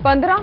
15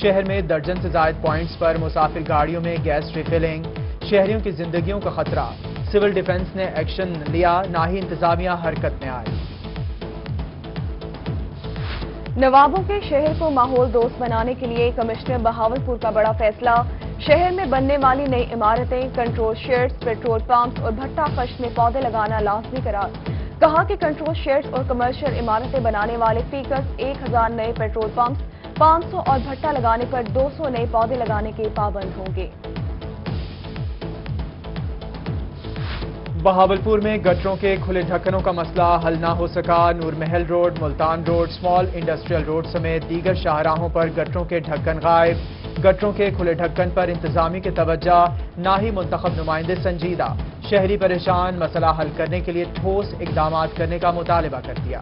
شہر میں درجن سے زائد پوائنٹس پر مسافر گاڑیوں میں گیس ریفلنگ، شہریوں کی زندگیوں کا خطرہ، سول ڈیفنس نے ایکشن لیا، نہ ہی انتظامیہ حرکت میں آئی۔ نوابوں کے شہر کو ماحول دوست بنانے کے لیے کمشنر بہاولپور کا بڑا فیصلہ، شہر میں بننے والی نئی عمارتیں، کنٹرول شیڈز، پیٹرول پمپس اور بھٹا خشت میں پودے لگانا لازمی قرار۔ کہا کہ کنٹرول شیڈز اور کمرشل عمارتیں بنانے والے فیکس 1000 نئے پیٹرول پمپس، 500 اور بھٹا لگانے پر 200 نئے پودے لگانے کے پابند ہوں گے۔ بہاولپور میں گٹروں کے کھلے ڈھکنوں کا مسئلہ حل نہ ہو سکا، نور Mahal road, Multan road, small industrial road سمیت دیگر شاہراہوں پر گٹروں کے ڈھکن غائب۔ گٹروں کے کھلے ڈھکن پر انتظامی کی توجہ، نہ ہی منتخب نمائندے سنجیدہ، شہری پریشان، مسئلہ حل کرنے کے لیے ٹھوس اقدامات کرنے کا مطالبہ کر دیا۔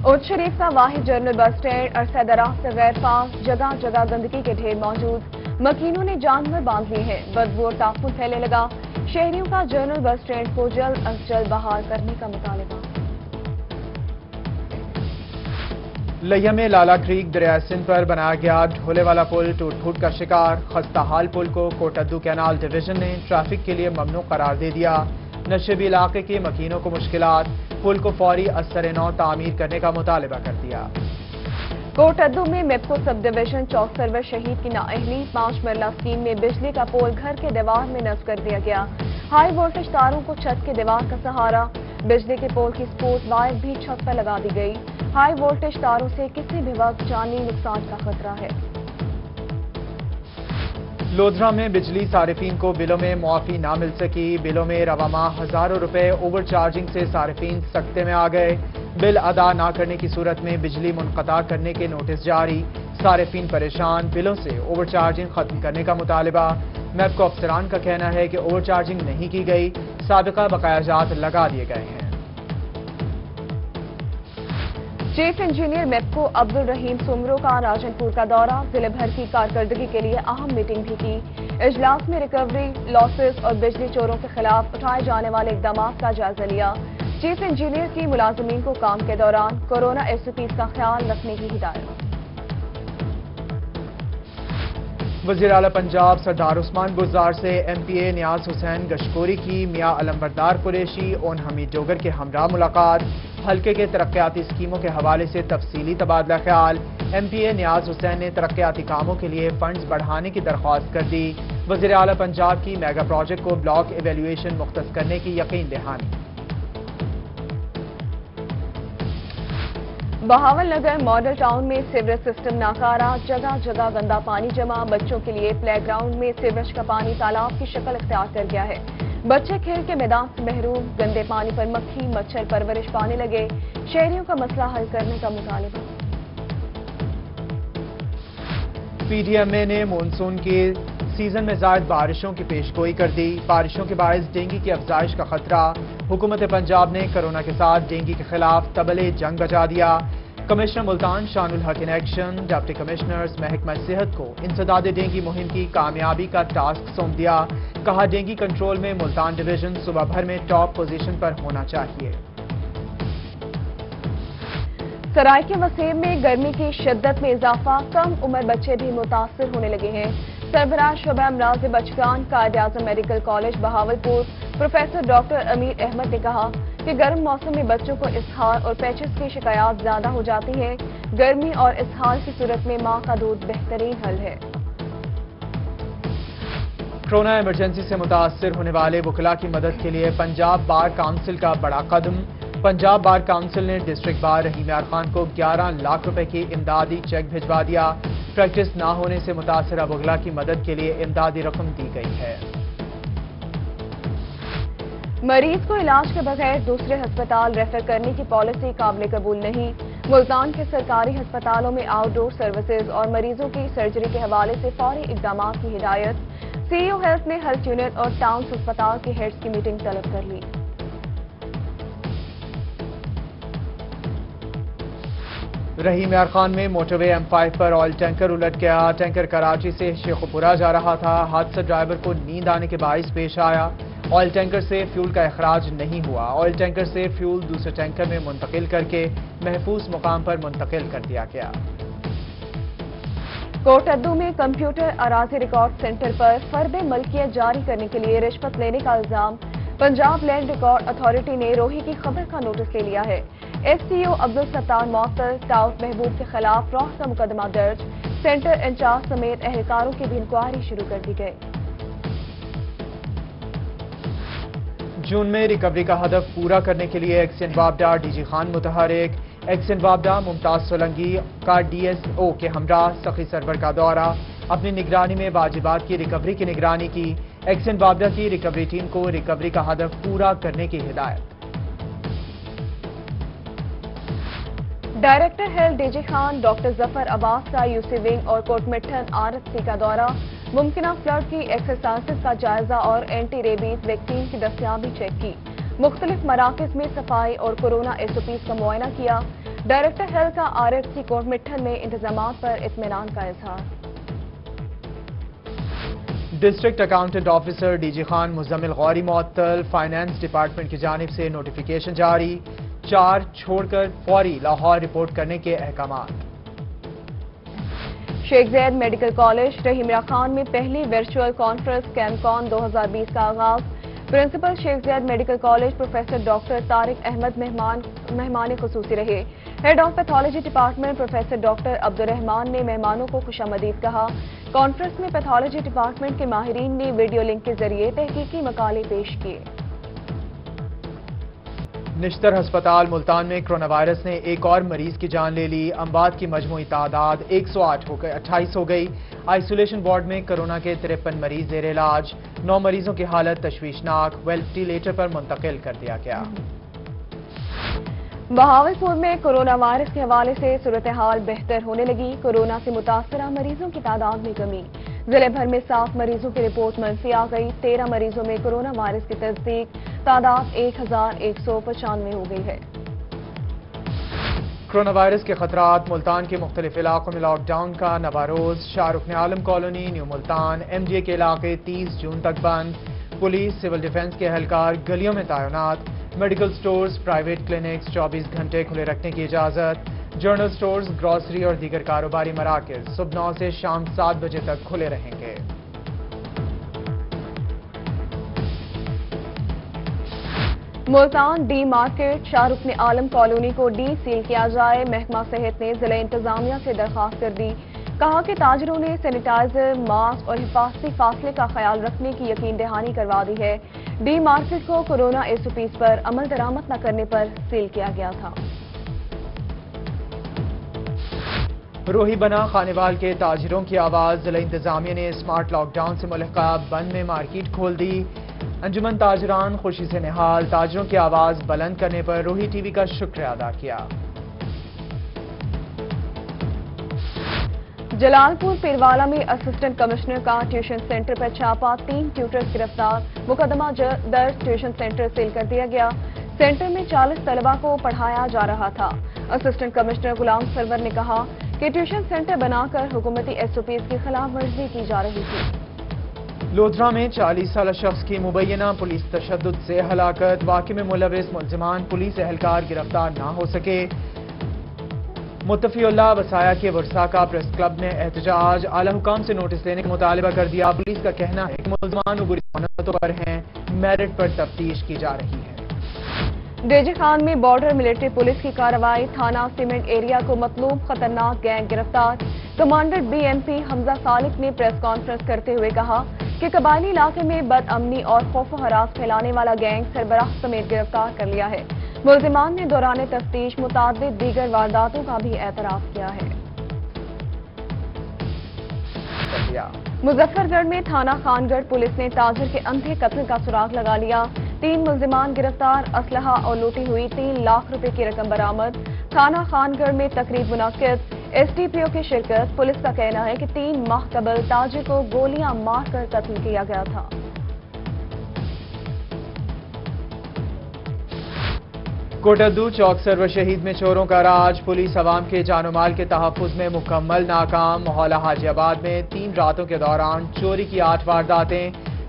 اونچ شریف کا واحد جنرل بس اسٹینڈ عرصہ دراز سے غیر فعال، جگہ جگہ گندگی کے ڈھیر موجود، مکینوں نے جانور باندھ لیے ہیں، بدبو اور تعفن پھیلنے لگا، شہریوں کا جنرل بس اسٹینڈ کو جلد از جلد بحال کرنے کا مطالبہ۔ لیا میں لالا کریک دریائے سندھ پر بنایا گیا ڈھولے والا پل ٹوٹ پھوٹ کا شکار، خستہ حال پل کو کوٹدو کینال ڈویژن نے ٹریفک کے لیے ممنوع قرار دے دیا، نشیبی علاقے کے مکینوں کو مشکلات، پل کو فوری اثر نو تعمیر کرنے کا مطالبہ کر دیا۔ کوٹدو میں میپکو سب ڈویژن چوک سرور شہید کی نااہلی، 5 مرلہ اسکیم میں بجلی کا پول گھر کے دیوار میں نصب کر دیا گیا، ہائی وولٹیج تاروں کو چھت کے دیوار کا سہارا، بجلی کے پول کی سپورٹ وائر بھی چھت پر لگا دی گئی، ہائی وولٹیج تاروں سے کسی بھی وقت جانی نقصان کا خطرہ ہے۔ لودھرا میں بجلی صارفین کو بلوں میں معافی نہ مل سکی، بلوں میں رواں ماہ ہزاروں روپے اوور چارجنگ سے صارفین سکتے میں آ گئے، بل ادا نہ کرنے کی صورت میں بجلی منقطع کرنے کے نوٹس جاری، صارفین پریشان، بلوں سے اوور چارجنگ ختم کرنے کا مطالبہ، میپکو افسران کا کہنا ہے کہ اوور چارجنگ نہیں کی گئی، سابقہ بقایا جات لگا دیے گئے ہیں۔ چیف انجینئر میپکو عبدالرحیم سمرو کا راجنپور کا دورہ، ضلع بھر کی کارکردگی کے لیے اہم میٹنگ بھی کی، اجلاس میں ریکوری، لاسز اور بجلی چوروں کے خلاف اٹھائے جانے والے اقدامات کا جائزہ لیا، چیف انجینئر کی ملازمین کو کام کے دوران کورونا SOPs کا خیال رکھنے کی ہدایت۔ وزیر اعلی پنجاب سردار عثمان گلزار سے MPA نیاز حسین گشکوری کی میاں علمبردار قریشی اون حمید ڈوگر کے ہمراہ ملاقات، حلقے کے ترقیاتی اسکیموں کے حوالے سے تفصیلی تبادلہ خیال، MPA نیاز حسین نے ترقیاتی کاموں کے لیے فنڈز بڑھانے کی درخواست کر دی، وزیر اعلی پنجاب کی میگا پروجیکٹ کو بلاک ایویلیویشن مختص کرنے کی یقین دہانی۔ بہاول نگر ماڈل ٹاؤن میں سیوریج سسٹم ناکارہ، جگہ جگہ گندا پانی جمع، بچوں کے لیے پلے گراؤنڈ میں سیوریج کا پانی تالاب کی شکل اختیار کر گیا ہے، بچے کھیل کے میدان سے محروم، گندے پانی پر مکھی مچھر پرورش پانے لگے، شہریوں کا مسئلہ حل کرنے کا مطالبہ۔ PDMA نے مونسون کے سیزن میں زائد بارشوں کی پیشگوئی کر دی، بارشوں کے باعث ڈینگی کی افزائش کا خطرہ، حکومت پنجاب نے کورونا کے ساتھ ڈینگی کے خلاف تبلے جنگ بجا دیا، کمشنر ملتان شان الحق ان ایکشن، ڈپٹی کمشنرز محکمہ صحت کو انسداد ڈینگی مہم کی کامیابی کا ٹاسک سونپ دیا، کہا ڈینگی کنٹرول میں ملتان ڈویژن صوبہ بھر میں ٹاپ پوزیشن پر ہونا چاہیے۔ سرائیکے وسیم میں گرمی کی شدت میں اضافہ، کم عمر بچے بھی متاثر ہونے لگے ہیں، سربراہ شعبہ امراض بچگان Quaid Azam medical college Bahawalpur professor doctor Amir Ahmad نے کہا کہ گرم موسم میں بچوں کو اسہال اور پیچز کی شکایات زیادہ ہو جاتی ہیں، گرمی اور اسہال کی صورت میں ماں کا دودھ بہترین حل ہے۔ کورونا ایمرجنسی سے متاثر ہونے والے وکلاء کی مدد کے لیے پنجاب بار کونسل کا بڑا قدم، پنجاب بار کونسل نے ڈسٹرکٹ بار رحیم یار خان کو 11 لاکھ روپے کی امدادی چیک بھجوا دیا، پریکٹس نہ ہونے سے متاثرہ وکلاء کی مدد کے لیے امدادی رقم دی گئی ہے۔ مریض کو علاج کے بغیر دوسرے ہسپتال ریفر کرنے کی پالیسی قابل قبول نہیں، ملتان کے سرکاری ہسپتالوں میں آؤٹ ڈور سروسز اور مریضوں کی سرجری کے حوالے سے فوری اقدامات کی ہدایت، CEO ہیلتھ نے ہیلتھ یونٹ اور ٹاؤنز ہسپتال کے ہیڈز کی میٹنگ طلب کر لی۔ رحیم یار خان میں موٹر وے M5 پر آئل ٹینکر الٹ گیا، ٹینکر کراچی سے شیخوپورہ جا رہا تھا، حادثہ ڈرائیور کو نیند آنے کے باعث پیش آیا، آئل ٹینکر سے فیول کا اخراج نہیں ہوا، آئل ٹینکر سے فیول دوسرے ٹینکر میں منتقل کر کے محفوظ مقام پر منتقل کر دیا گیا۔ کوٹدو میں کمپیوٹر اراضی ریکارڈ سینٹر پر فرد ملکیت جاری کرنے کے لیے رشوت لینے کا الزام پنجاب لینڈ ریکارڈ اتھارٹی نے روہی کی خبر کا نوٹس لے لیا ہے۔ ایس سی او عبدالستار معطل ٹاؤٹ محبوب کے خلاف فراڈ کا مقدمہ درج، سینٹر انچارج سمیت اہلکاروں کی بھی انکوائری شروع کر دی گئی۔ جون میں ریکوری کا ہدف پورا کرنے کے لیے ایکسن وابڈا ڈی جی خان متحرک، ایکسن وابڈا ممتاز سولنگی کا ڈی ایس او کے ہمراہ سخی سرور کا دورہ، اپنی نگرانی میں واجبات کی ریکوری کی نگرانی کی، ایکسن وابڈا کی ریکوری ٹیم کو ریکوری کا ہدف پورا کرنے کی ہدایت۔ Director health D G Khan doctor Zafar Abbas کا یو سی ونگ اور کوٹ مٹھن آر ایف سی کا دورہ، ممکنہ فلڈ کی ایکسرسائزز کا جائزہ اور اینٹی ریبیز ویکسین کی دستیابی چیک کی، مختلف مراکز میں صفائی اور کورونا ایس او پیز کا معائنہ کیا۔ ڈائریکٹر ہیلتھ کا R F C Kot Mithan میں انتظامات پر اطمینان کا اظہار۔ District accountant officer D G Khan Muzammil Ghauri معطل، فائنانس ڈپارٹمنٹ کی جانب سے نوٹیفیکیشن جاری، 4 چھوڑ کر فوری لاہور رپورٹ کرنے کے احکامات۔ شیخ زید میڈیکل کالج رحیمیہ خان میں پہلی ورچوئل کانفرنس کیمکون 2020 کا آغاز، principal Sheikh Zayed medical college professor doctor Tariq Ahmad مہمان خصوصی رہے۔ Head of pathology department professor doctor Abdul Rahman نے مہمانوں کو خوش آمدید کہا۔ کانفرنس میں پیتھولوجی ڈپارٹمنٹ کے ماہرین نے ویڈیو لنک کے ذریعے تحقیقی مقالے پیش کیے۔ نشتر ہسپتال ملتان میں کرونا وائرس نے ایک اور مریض کی جان لے لی، اموات کی مجموعی تعداد 128 ہو گئی۔ آئسولیشن وارڈ میں کرونا کے 53 مریض زیر علاج، 9 مریضوں کی حالت تشویشناک، وینٹیلیٹر پر منتقل کر دیا گیا۔ بہاولپور میں کرونا وائرس کے حوالے سے صورتحال بہتر ہونے لگی، کورونا سے متاثرہ مریضوں کی تعداد میں کمی، ضلع بھر میں 7 مریضوں کی رپورٹ منفی آ گئی، 13 مریضوں میں کورونا وائرس کی تصدیق، تعداد 1195 ہو گئی ہے۔ کرونا وائرس کے خطرات، ملتان کے مختلف علاقوں میں لاک ڈاؤن کا نواں روز، Shah Rukn Alam colony new Multan M D A کے علاقے 30 جون تک بند، پولیس سول ڈیفنس کے اہلکار گلیوں میں تعینات، میڈیکل سٹورز پرائیویٹ کلینکس 24 گھنٹے کھلے رکھنے کی اجازت، جنرل سٹورز گروسری اور دیگر کاروباری مراکز صبح 9 سے شام 7 بجے تک کھلے رہیں گے۔ ملتان ڈی مارکیٹ شاہ رکن عالم کالونی کو ڈی سیل کیا جائے، محکمہ صحت نے ضلع انتظامیہ سے درخواست کر دی، کہا کہ تاجروں نے سینیٹائزر، ماسک اور حفاظتی فاصلے کا خیال رکھنے کی یقین دہانی کروا دی ہے۔ ڈی مارکیٹ کو کورونا ایس او پیز پر عمل درآمد نہ کرنے پر سیل کیا گیا تھا۔ روہی بنا خانیوال کے تاجروں کی آواز، ضلع انتظامیہ نے اسمارٹ لاک ڈاؤن سے ملحقہ بند میں مارکیٹ کھول دی، انجمن تاجران خوشی سے نہال، تاجروں کی آواز بلند کرنے پر روہی ٹی وی کا شکریہ ادا کیا۔ جلال پور پیروالا میں اسسٹنٹ کمشنر کا ٹیوشن سینٹر پر چھاپا، 3 ٹیوٹرز گرفتار، مقدمہ درج، ٹیوشن سینٹر سیل کر دیا گیا۔ سینٹر میں 40 طلباء کو پڑھایا جا رہا تھا۔ اسسٹنٹ کمشنر غلام سرور نے کہا کہ ٹیوشن سینٹر بنا کر حکومتی ایس او پیز کی خلاف ورزی کی جا رہی تھی۔ لودھرا میں 40 سالہ شخص کی مبینہ پولیس تشدد سے ہلاکت، واقعے میں ملوث ملزمان پولیس اہلکار گرفتار نہ ہو سکے۔ متفی اللہ وسایا کے ورثاء کا پریس کلب میں احتجاج، اعلی حکام سے نوٹس لینے کا مطالبہ کر دیا۔ پولیس کا کہنا ہے کہ ملزمان عبوری ضمانتوں پر ہیں، میرٹ پر تفتیش کی جا رہی ہے۔ ڈی جی خان میں بارڈر ملٹری پولیس کی کارروائی، تھانہ سیمنٹ ایریا کو مطلوب خطرناک گینگ گرفتار، کمانڈر بی ایم پی حمزہ سالک نے پریس کانفرنس کرتے ہوئے کہا کہ قبائلی علاقے میں بد امنی اور خوف و ہراس پھیلانے والا گینگ سربراہ سمیت گرفتار کر لیا ہے۔ ملزمان نے دوران تفتیش متعدد دیگر وارداتوں کا بھی اعتراف کیا ہے۔ مظفر گڑھ میں تھانہ خان گڑھ پولیس نے تاجر کے اندھے قتل کا سراغ لگا لیا، 3 ملزمان گرفتار، اسلحہ اور لوٹی ہوئی 3 لاکھ روپے کی رقم برآمد۔ تھانہ خان گڑھ میں تقریب منعقد، ایس ڈی پی او کی شرکت۔ پولیس کا کہنا ہے کہ 3 ماہ قبل تاجر کو گولیاں مار کر قتل کیا گیا تھا۔ کوٹدو چوک سرور شہید میں چوروں کا راج، پولیس عوام کے جان و مال کے تحفظ میں مکمل ناکام۔ محلہ حاجی آباد میں 3 راتوں کے دوران چوری کی 8 وارداتیں،